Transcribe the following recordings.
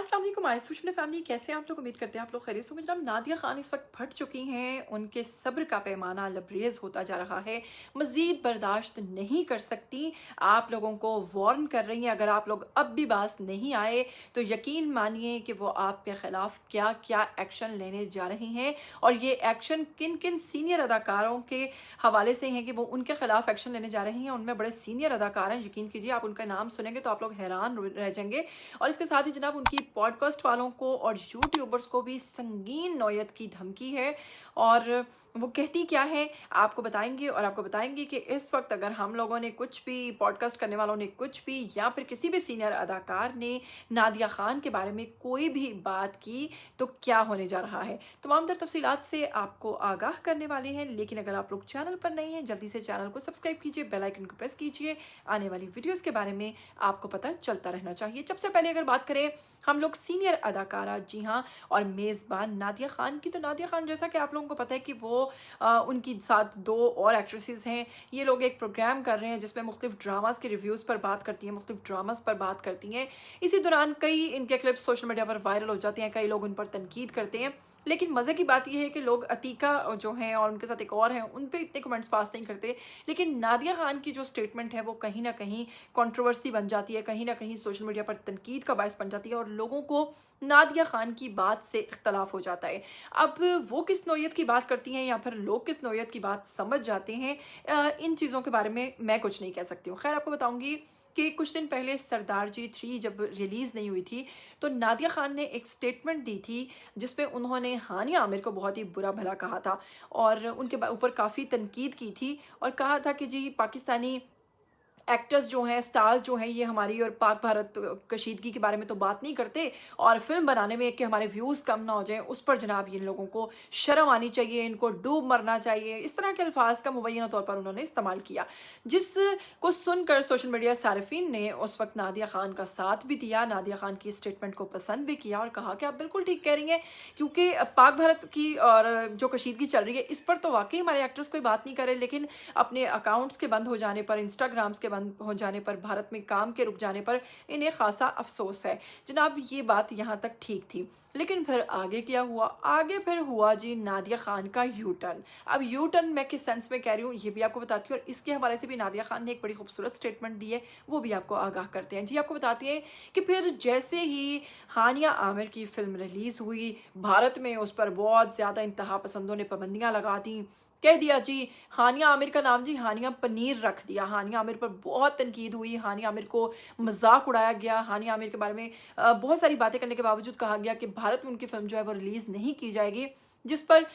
अस्सलाम वालेकुम आइसुशने फैमिली, कैसे हैं आप लोग? उम्मीद करते हैं आप लोग खैरियत से होंगे। जनाब नादिया खान इस वक्त फट चुकी हैं, उनके सब्र का पैमाना लबरेज होता जा रहा है, मज़ीद बर्दाश्त नहीं कर सकती। आप लोगों को वार्न कर रही हैं, अगर आप लोग अब भी बाज नहीं आए तो यकीन मानिए कि वो आपके ख़िलाफ़ क्या क्या एक्शन लेने जा रही हैं। और ये एक्शन किन किन सीनियर अदाकारों के हवाले से हैं कि वो उनके ख़िलाफ़ एक्शन लेने जा रही हैं। उनमें बड़े सीनियर अदाकार हैं, यकीन कीजिए आप उनका नाम सुनेंगे तो आप लोग हैरान रह जाएंगे। और इसके साथ ही जनाब उनकी पॉडकास्ट वालों को और यूट्यूबर्स को भी संगीन नौयत की धमकी है। और वो कहती क्या है आपको बताएंगे, और आपको बताएंगे कि इस वक्त अगर हम लोगों ने कुछ भी, पॉडकास्ट करने वालों ने कुछ भी, या फिर किसी भी सीनियर अदाकार ने नादिया खान के बारे में कोई भी बात की तो क्या होने जा रहा है। तमाम तर तफसीलात से आपको आगाह करने वाले हैं। लेकिन अगर आप लोग चैनल पर नए हैं, जल्दी से चैनल को सब्सक्राइब कीजिए, बेल आइकन को प्रेस कीजिए। आने वाली वीडियोस के बारे में आपको पता चलता रहना चाहिए। सबसे पहले अगर बात करें हम लोग सीनियर अदाकारा, जी हाँ, और मेज़बान नादिया खान की, तो नादिया खान जैसा कि आप लोगों को पता है कि वो उनकी साथ दो और एक्ट्रेसेस हैं। ये लोग एक प्रोग्राम कर रहे हैं जिसमें मुख्तलिफ ड्रामास के रिव्यूज़ पर बात करती हैं, मुख्तलिफ ड्रामास पर बात करती हैं। इसी दौरान कई इनके क्लिप्स सोशल मीडिया पर वायरल हो जाते हैं, कई लोग उन पर तनकीद करते हैं। लेकिन मज़े की बात यह है कि लोग अतीका जो हैं और उनके साथ एक और हैं, उन पे इतने कमेंट्स पास नहीं करते। लेकिन नादिया खान की जो स्टेटमेंट है वो कहीं ना कहीं कंट्रोवर्सी बन जाती है, कहीं ना कहीं सोशल मीडिया पर तनकीद का बायस बन जाती है और लोगों को नादिया खान की बात से इख्तलाफ हो जाता है। अब वो किस नौयत की बात करती हैं या फिर लोग किस नौयत की बात समझ जाते हैं, इन चीज़ों के बारे में मैं कुछ नहीं कह सकती हूँ। खैर, आपको बताऊँगी कि कुछ दिन पहले सरदार जी 3 जब रिलीज़ नहीं हुई थी तो नादिया खान ने एक स्टेटमेंट दी थी जिसमें उन्होंने हानिया आमिर को बहुत ही बुरा भला कहा था और उनके ऊपर काफ़ी तनकीद की थी और कहा था कि जी पाकिस्तानी एक्टर्स जो हैं, स्टार्स जो हैं, ये हमारी और पाक भारत कशीदगी के बारे में तो बात नहीं करते और फिल्म बनाने में कि हमारे व्यूज़ कम ना हो जाएं उस पर जनाब इन लोगों को शर्म आनी चाहिए, इनको डूब मरना चाहिए। इस तरह के अल्फाज का मुबैना तौर पर उन्होंने इस्तेमाल किया, जिसको सुनकर सोशल मीडिया सार्फिन ने उस वक्त नादिया खान का साथ भी दिया, नादिया खान की स्टेटमेंट को पसंद भी किया और कहा कि आप बिल्कुल ठीक कह रही हैं, क्योंकि पाक भारत की और जो कशीदगी चल रही है इस पर तो वाकई हमारे एक्टर्स कोई बात नहीं करे, लेकिन अपने अकाउंट्स के बंद हो जाने पर, इंस्टाग्राम्स के बंद हो जाने पर, भारत में काम के रुक जाने पर इन्हें खासा अफसोस है। जनाब ये बात यहाँ तक ठीक थी, लेकिन फिर आगे क्या हुआ? आगे फिर हुआ जी नादिया खान का यू टर्न। अब यू टर्न मैं किस सेंस में कह रही हूँ ये भी आपको बताती हूँ, और इसके हवाले से भी नादिया खान ने एक बड़ी खूबसूरत स्टेटमेंट दी है, वो भी आपको आगाह करते हैं। जी आपको बताती हैं कि फिर जैसे ही हानिया आमिर की फिल्म रिलीज़ हुई, भारत में उस पर बहुत ज़्यादा इंतहा पसंदों ने पाबंदियाँ लगा दी, कह दिया जी हानिया आमिर का नाम जी हानिया पनीर रख दिया। हानिया आमिर पर बहुत तनकीद हुई, हानिया आमिर को मजाक उड़ाया गया, हानिया आमिर के बारे में बहुत सारी बातें करने के बावजूद कहा गया कि भारत में उनकी फिल्म जो है वो रिलीज़ नहीं की जाएगी। जिस पर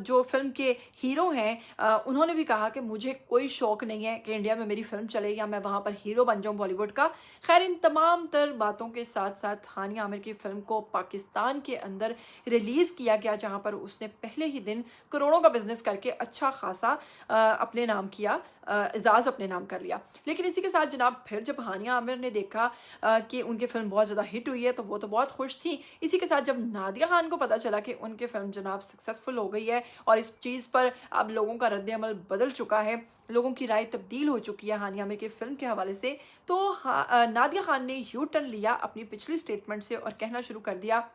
जो फिल्म के हीरो हैं उन्होंने भी कहा कि मुझे कोई शौक नहीं है कि इंडिया में मेरी फिल्म चले या मैं वहाँ पर हीरो बन जाऊँ बॉलीवुड का। खैर, इन तमाम तर बातों के साथ साथ हानिया आमिर की फिल्म को पाकिस्तान के अंदर रिलीज़ किया गया, जहाँ पर उसने पहले ही दिन करोड़ों का बिजनेस करके अच्छा खासा अपने नाम किया, एजाज़ अपने नाम कर लिया। लेकिन इसी के साथ जनाब फिर जब हानिया आमिर ने देखा कि उनकी फिल्म बहुत ज़्यादा हिट हुई है तो वो तो बहुत खुश थी। इसी के साथ जब नादिया खान को पता चला कि उनकी फिल्म जनाब सक्सेसफुल हो गई है और इस चीज़ पर अब लोगों का रद्द अमल बदल चुका है, लोगों की राय तब्दील हो चुकी है हानिया आमिर की फिल्म के हवाले से, तो नादिया खान ने यू टर्न लिया अपनी पिछली स्टेटमेंट से और कहना शुरू कर दिया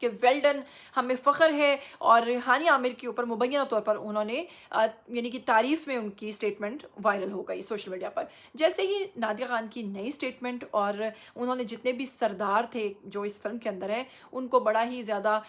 कि वेल डन, हमें फ़ख्र है। और हानिया आमिर के ऊपर मुबैना तौर पर उन्होंने यानी कि तारीफ़ में उनकी स्टेटमेंट वायरल हो गई सोशल मीडिया पर। जैसे ही नादिया खान की नई स्टेटमेंट और उन्होंने जितने भी सरदार थे जो इस फिल्म के अंदर हैं उनको बड़ा ही ज़्यादा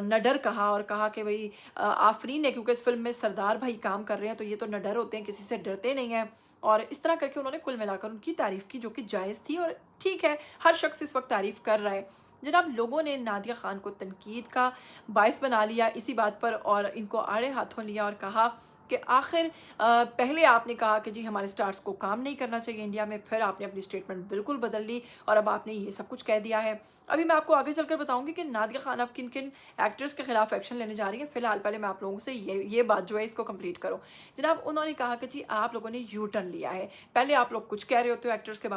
नडर कहा और कहा कि भाई आफरीन है, क्योंकि इस फिल्म में सरदार भाई काम कर रहे हैं तो ये तो नडर होते हैं, किसी से डरते नहीं हैं। और इस तरह करके उन्होंने कुल मिलाकर उनकी तारीफ़ की, जो कि जायज़ थी और ठीक है, हर शख्स इस वक्त तारीफ़ कर रहा है। जनाब लोगों ने नादिया खान को तनकीद का बायस बना लिया इसी बात पर और इनको आड़े हाथों लिया और कहा कि आखिर पहले आपने कहा कि जी हमारे स्टार्स को काम नहीं करना चाहिए इंडिया में, फिर आपने अपनी स्टेटमेंट बिल्कुल बदल ली और अब आपने ये सब कुछ कह दिया है। अभी मैं आपको आगे चलकर बताऊंगी कि नादिया खान अब किन किन एक्टर्स के खिलाफ एक्शन लेने जा रही है। फिलहाल पहले मैं आप लोगों से ये बात जो है इसको कंप्लीट करो। जनाब उन्होंने कहा कि जी आप लोगों ने यू टर्न लिया है, पहले आप लोग कुछ कह रहे होते हो एक्टर्स के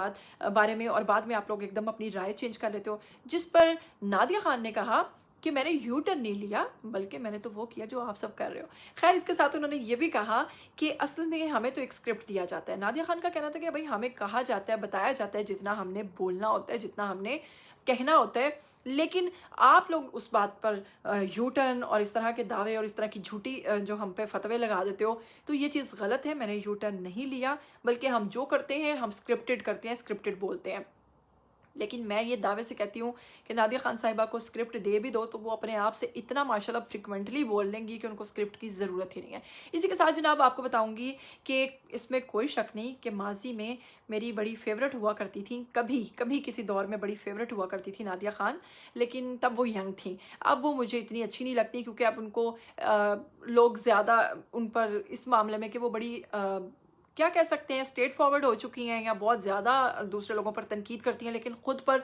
बारे में और बाद में आप लोग एकदम अपनी राय चेंज कर लेते हो। जिस पर नादिया खान ने कहा कि मैंने यू टर्न नहीं लिया, बल्कि मैंने तो वो किया जो आप सब कर रहे हो। खैर, इसके साथ उन्होंने ये भी कहा कि असल में हमें तो एक स्क्रिप्ट दिया जाता है। नादिया खान का कहना था कि भाई हमें कहा जाता है, बताया जाता है जितना हमने बोलना होता है, जितना हमने कहना होता है, लेकिन आप लोग उस बात पर यू टर्न और इस तरह के दावे और इस तरह की झूठी जो हम पे फतवे लगा देते हो, तो ये चीज़ गलत है। मैंने यू टर्न नहीं लिया, बल्कि हम जो करते हैं हम स्क्रिप्टेड करते हैं, स्क्रिप्टेड बोलते हैं। लेकिन मैं ये दावे से कहती हूँ कि नादिया खान साहिबा को स्क्रिप्ट दे भी दो तो वो अपने आप से इतना माशाल्लाह फ्रिक्वेंटली बोल लेंगी कि उनको स्क्रिप्ट की ज़रूरत ही नहीं है। इसी के साथ जनाब आपको बताऊँगी कि इसमें कोई शक नहीं कि माजी में मेरी बड़ी फेवरेट हुआ करती थी, कभी कभी किसी दौर में बड़ी फेवरेट हुआ करती थी नादिया खान, लेकिन तब वो यंग थी। अब वो मुझे इतनी अच्छी नहीं लगती, क्योंकि अब उनको लोग ज़्यादा उन पर इस मामले में कि वो बड़ी क्या कह सकते हैं, स्ट्रेट फॉरवर्ड हो चुकी हैं या बहुत ज़्यादा दूसरे लोगों पर तनकीद करती हैं, लेकिन ख़ुद पर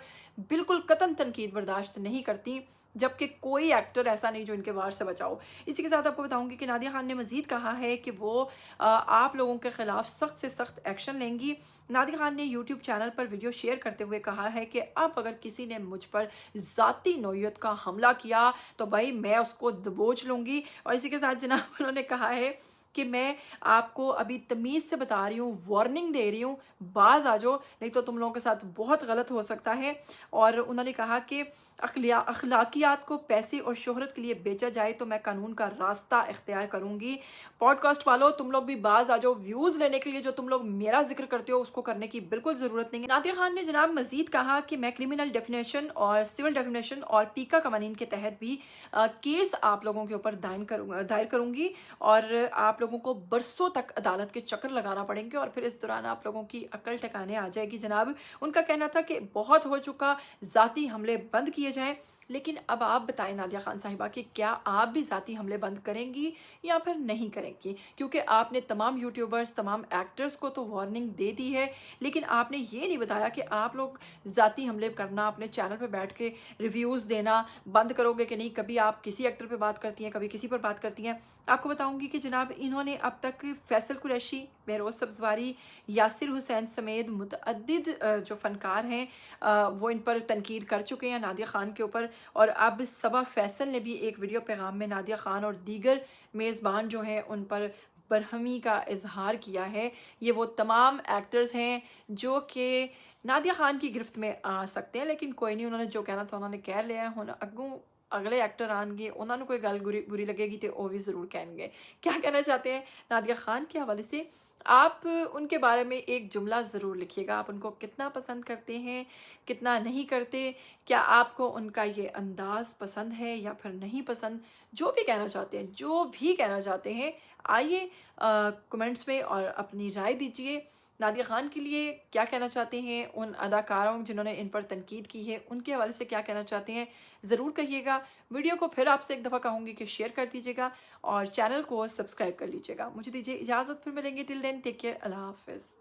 बिल्कुल कतन तनकीद बर्दाश्त नहीं करती, जबकि कोई एक्टर ऐसा नहीं जो इनके वार से बचाओ। इसी के साथ आपको बताऊंगी कि नादिया खान ने मज़ीद कहा है कि वो आप लोगों के ख़िलाफ़ सख्त से सख्त एक्शन लेंगी। नादिया खान ने यूट्यूब चैनल पर वीडियो शेयर करते हुए कहा है कि अब अगर किसी ने मुझ पर ज़ाती नौयत का हमला किया तो भाई मैं उसको दबोच लूँगी। और इसी के साथ जनाब उन्होंने कहा है कि मैं आपको अभी तमीज़ से बता रही हूँ, वार्निंग दे रही हूँ, बाज आ जाओ, नहीं तो तुम लोगों के साथ बहुत गलत हो सकता है। और उन्होंने कहा कि अखलाकियात को पैसे और शोहरत के लिए बेचा जाए तो मैं कानून का रास्ता इख्तियार करूँगी। पॉडकास्ट वालों, तुम लोग भी बाज आ जाओ, व्यूज़ लेने के लिए जो तुम लोग मेरा जिक्र करते हो उसको करने की बिल्कुल ज़रूरत नहीं है। नादिया खान ने जनाब मज़ीद कहा कि मैं क्रिमिनल डेफिनेशन और सिविल डेफिनेशन और पीका कवानीन के तहत भी केस आप लोगों के ऊपर दायर करूँगी और आप लोगों को बरसों तक अदालत के चक्कर लगाना पड़ेंगे और फिर इस दौरान आप लोगों की अकल ठिकाने आ जाएगी। जनाब उनका कहना था कि बहुत हो चुका, ज़ाती हमले बंद किए जाएं। लेकिन अब आप बताएं नादिया खान साहिबा कि क्या आप भी ज़ाती हमले बंद करेंगी या फिर नहीं करेंगी? क्योंकि आपने तमाम यूट्यूबर्स, तमाम एक्टर्स को तो वार्निंग दे दी है, लेकिन आपने ये नहीं बताया कि आप लोग ज़ाती हमले करना, अपने चैनल पे बैठ के रिव्यूज़ देना बंद करोगे कि नहीं। कभी आप किसी एक्टर पे बात करती हैं, कभी किसी पर बात करती हैं। आपको बताऊंगी कि जनाब इन्होंने अब तक फैसल कुरैशी, महरोज सब्जवारी, यासिर हुसैन समेत मुतअद्दिद जो फ़नकार हैं वो इन पर तनकीद कर चुके हैं नादिया खान के ऊपर। और अब सबा फैसल ने भी एक वीडियो पैगाम में नादिया खान और दीगर मेज़बान जो हैं उन पर बरहमी का इजहार किया है। ये वो तमाम एक्टर्स हैं जो कि नादिया खान की गिरफ्त में आ सकते हैं, लेकिन कोई नहीं, उन्होंने जो कहना था उन्होंने कह लिया। हुण अगों अगले एक्टर आएंगे, उन्होंने कोई गल बुरी लगेगी तो वो भी ज़रूर कहेंगे। क्या कहना चाहते हैं नादिया खान के हवाले से? आप उनके बारे में एक जुमला ज़रूर लिखिएगा। आप उनको कितना पसंद करते हैं, कितना नहीं करते? क्या आपको उनका ये अंदाज़ पसंद है या फिर नहीं पसंद? जो भी कहना चाहते हैं, जो भी कहना चाहते हैं, आइए कमेंट्स में और अपनी राय दीजिए। नादिया खान के लिए क्या कहना चाहते हैं? उन अदाकारों जिन्होंने इन पर तनकीद की है उनके हवाले से क्या कहना चाहते हैं, ज़रूर कहिएगा। वीडियो को फिर आपसे एक दफ़ा कहूँगी कि शेयर कर दीजिएगा और चैनल को सब्सक्राइब कर लीजिएगा। मुझे दीजिए इजाज़त, फिर मिलेंगे। टिल देन टेक केयर, अल्लाह हाफ़िज़।